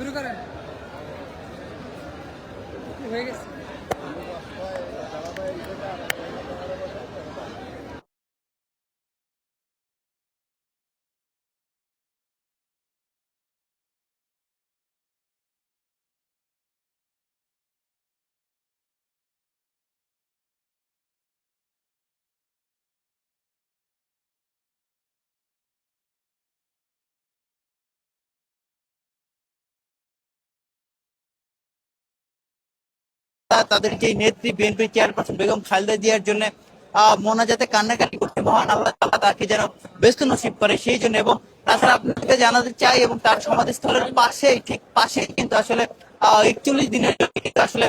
শুরু করেন হয়ে গেছে। তাদের যে নেত্রী বিএনপি চেয়ারপারসন বেগম খালেদা জিয়ার জন্য মোনাজাতে কান্নাকাটি করতে মহান আল্লাহ তাআলা তাকে যেন ব্যস্ত নসিব করে সেই জন্য। এবং তাছাড়া আপনাদেরকে জানাতে চাই এবং তার সমাধিস্থলের পাশেই ঠিক পাশেই কিন্তু আসলে 41 দিনের জন্য কিন্তু আসলে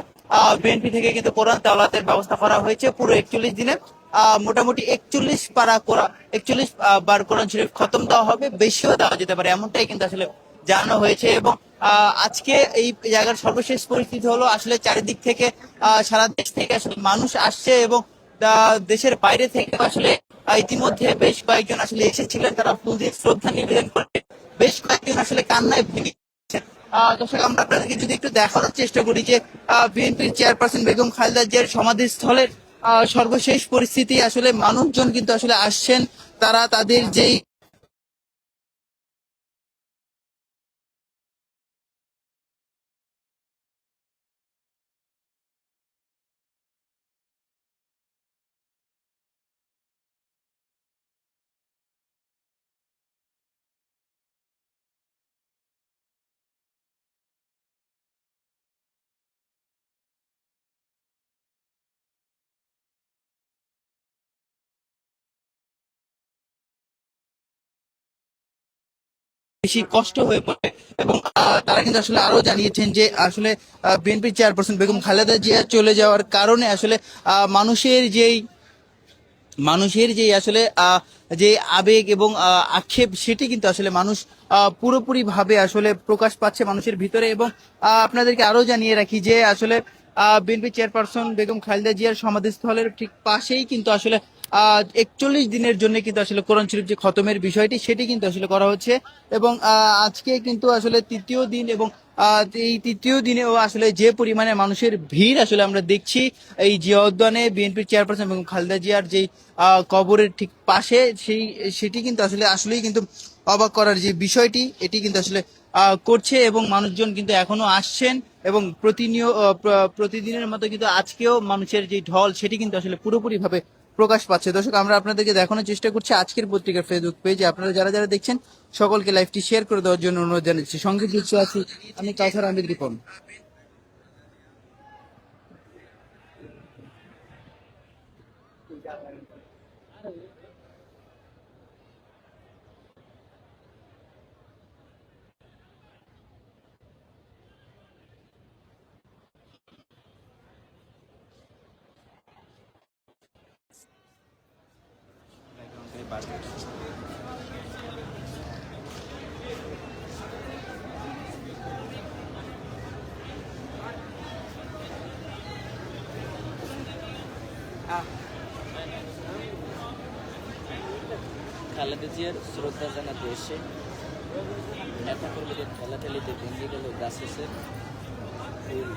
বিএনপি থেকে কিন্তু কোরআন তেলাওয়াতের ব্যবস্থা করা হয়েছে। পুরো 41 দিনে মোটামুটি 41 পারা কোরআন 41 বার কোরআন শরীফ খতম দেওয়া হবে, বেশিও দেওয়া যেতে পারে এমনটাই কিন্তু আসলে জানানো হয়েছে। এবং আজকে এই জায়গার সর্বশেষ পরিস্থিতি হলো আসলে চারিদিক থেকে সারা দেশ থেকে আসলে মানুষ আসছে এবং দেশের বাইরে থেকে আসলে ইতিমধ্যে বেশ কয়েকজন আসলে এসেছিলেন, তারা ফুল দিয়ে শ্রদ্ধা নিবেদন করে বেশ কয়েকজন আসলে কান্নায় ভেঙে গেছেন। দর্শক, আমরা আপনাদেরকে যদি একটু দেখানোর চেষ্টা করি যে বিএনপির চেয়ারপারসন বেগম খালেদা জিয়ার সমাধিস্থলের সর্বশেষ পরিস্থিতি, আসলে মানুষজন কিন্তু আসলে আসছেন, তারা তাদের যেই বেশি কষ্ট হয়ে পড়ে। এবং তারা কিন্তু আসলে আরো জানিয়েছেন যে আসলে বিএনপি চেয়ারপারসন বেগম খালেদা জিয়া চলে যাওয়ার কারণে আসলে মানুষের যেই আসলে যে আবেগ এবং আক্ষেপ, সেটি কিন্তু আসলে মানুষ পুরোপুরি ভাবে আসলে প্রকাশ পাচ্ছে মানুষের ভিতরে। এবং আপনাদেরকে আরো জানিয়ে রাখি যে আসলে বিএনপি চেয়ারপারসন বেগম খালেদা জিয়ার সমাধিস্থলের ঠিক পাশেই কিন্তু আসলে 41 দিনের জন্য কিন্তু আসলে কোরআন শরীফ যে খতমের বিষয়টি, সেটি কিন্তু আসলে করা হচ্ছে। এবং আজকে কিন্তু আসলে তৃতীয় দিন এবং এই তৃতীয় দিনেও আসলে যে পরিমাণে মানুষের ভিড় আসলে আমরা দেখছি এই জিয়া উদ্যানে বিএনপির চেয়ারপারসন এবং খালেদা জিয়ার যেই কবরের ঠিক পাশে, সেটি কিন্তু আসলেই কিন্তু অবাক করার যে বিষয়টি, এটি কিন্তু আসলে করছে। এবং মানুষজন কিন্তু এখনো আসছেন এবং প্রতিদিনের মতো কিন্তু আজকেও মানুষের যে ঢল, সেটি কিন্তু আসলে পুরোপুরি ভাবে প্রকাশ পাচ্ছে। দর্শক, আমরা আপনাদেরকে দেখানোর চেষ্টা করছি আজকের পত্রিকার ফেসবুক পেজে। আপনারা যারা যারা দেখছেন সকলকে লাইভটি শেয়ার করে দেওয়ার জন্য অনুরোধ জানাচ্ছি। সঙ্গে যুক্ত আছি আমি কাউসার আহমেদ রিপন। খালেদা জিয়ার শ্রদ্ধা জানাতে এসে নেতাকর্মীদের ঠেলাঠেলিতে ভেঙে গেল গাছের ফুল।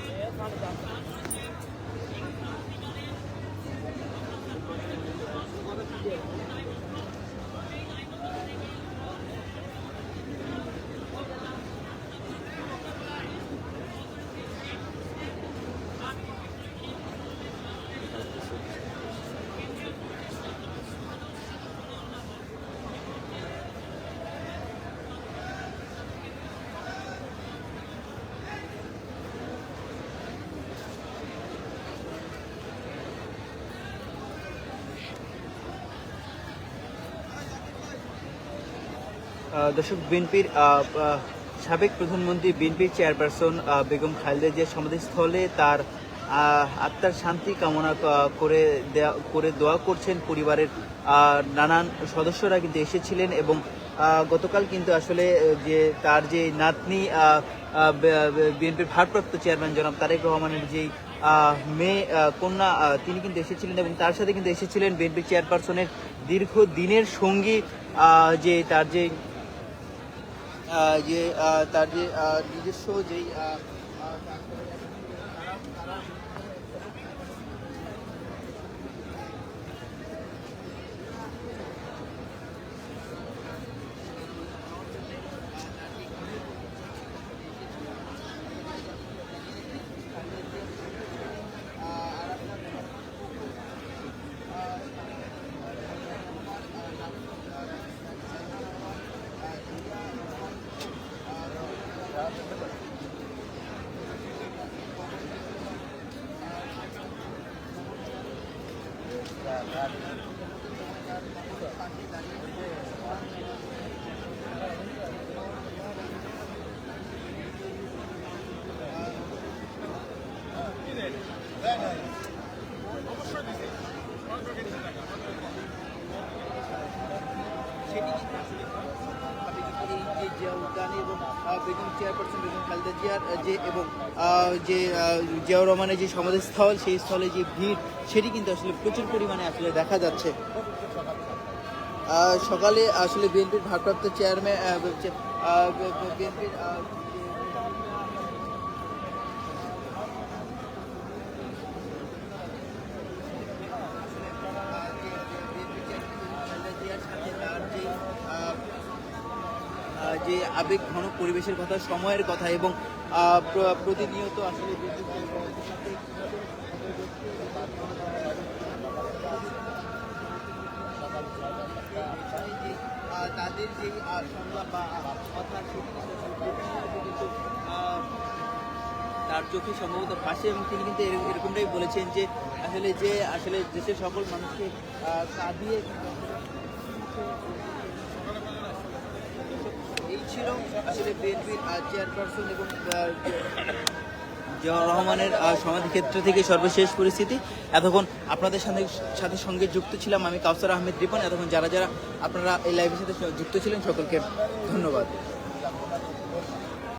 দর্শক, বিএনপির সাবেক প্রধানমন্ত্রী বিএনপির চেয়ারপারসন বেগম খালেদা জিয়ার সমাধিস্থলে তার আত্মার শান্তি কামনা করে দোয়া করছেন পরিবারের নানান সদস্যরা কিন্তু এসেছিলেন। এবং গতকাল কিন্তু আসলে যে তার যে নাতনি বিএনপির ভারপ্রাপ্ত চেয়ারম্যান জনাব তারেক রহমানের যেই মেয়ে কন্যা, তিনি কিন্তু এসেছিলেন এবং তার সাথে কিন্তু এসেছিলেন বিএনপি চেয়ারপারসনের দীর্ঘ দিনের সঙ্গী, যে তার যে যে তার যে নিজস্ব যেই সেটি কিন্তু আসলে ভাবে কিন্তু এই যে জিয়া উদ্যানে এবং বেগম চেয়ারপারসন বেগম খালেদা জিয়ার যে এবং যে জিয়াউর রহমানের যে সমাধিস্থল সেই স্থলে যে ভিড় সেটি কিন্তু আসলে প্রচুর পরিমাণে আসলে দেখা যাচ্ছে। সকালে আসলে বিএনপির ভারপ্রাপ্ত চেয়ারম্যান বিএনপির যে আবেগ ঘন পরিবেশের কথা, সময়ের কথা এবং প্রতিনিয়ত আসলে তাদের যে সংলাপ বা কথা সেটি কিন্তু তার চোখে সম্ভবত ভাসে এবং তিনি কিন্তু এরকমটাই বলেছেন যে আসলে দেশের সকল মানুষকে কাঁদিয়ে এই ছিল আসলে বিএনপির চেয়ারপারসন এবং জিয়াউর রহমানের সমাধিক্ষেত্র থেকে সর্বশেষ পরিস্থিতি। এতক্ষণ আপনাদের সাথে সঙ্গে যুক্ত ছিলাম আমি কাউসার আহমেদ রিপন। এতক্ষণ যারা আপনারা এই লাইভের সাথে যুক্ত ছিলেন সকলকে ধন্যবাদ।